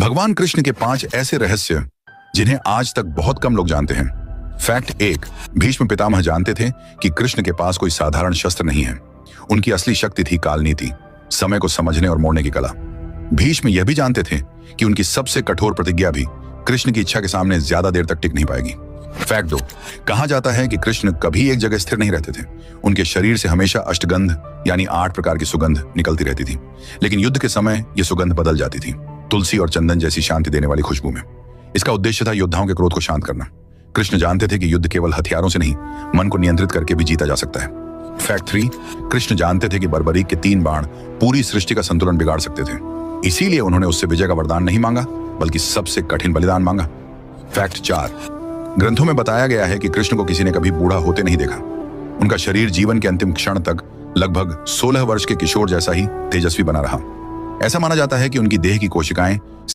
भगवान कृष्ण के 5 ऐसे रहस्य जिन्हें आज तक बहुत कम लोग जानते हैं। फैक्ट 1, भीष्म पितामह जानते थे कि कृष्ण के पास कोई साधारण शस्त्र नहीं है। उनकी असली शक्ति थी कालनीति, समय को समझने और मोड़ने की कला। भीष्म यह भी जानते थे कि उनकी सबसे कठोर प्रतिज्ञा भी कृष्ण की इच्छा के सामने ज्यादा देर तक टिक नहीं पाएगी। फैक्ट 2, कहा जाता है कि कृष्ण कभी एक जगह स्थिर नहीं रहते थे। उनके शरीर से हमेशा अष्टगंध यानी 8 प्रकार की सुगंध निकलती रहती थी, लेकिन युद्ध के समय ये सुगंध बदल जाती थी, तुलसी और चंदन जैसी शांति देने वाली खुशबू में। इसका उद्देश्य था योद्धाओं के क्रोध को शांत करना। कृष्ण जानते थे कि युद्ध केवल हथियारों से नहीं, मन को नियंत्रित करके भी जीता जा सकता है। फैक्ट 3, कृष्ण जानते थे कि बर्बरीक के 3 बाण पूरी सृष्टि का संतुलन बिगाड़ सकते थे। इसीलिए उन्होंने उससे विजय का वरदान नहीं मांगा, बल्कि सबसे कठिन बलिदान मांगा। फैक्ट 4, ग्रंथों में बताया गया है कि कृष्ण को किसी ने कभी बूढ़ा होते नहीं देखा। उनका शरीर जीवन के अंतिम क्षण तक लगभग 16 वर्ष के किशोर जैसा ही तेजस्वी बना रहा। ऐसा माना जाता है कि उनकी देह की कोशिकाएं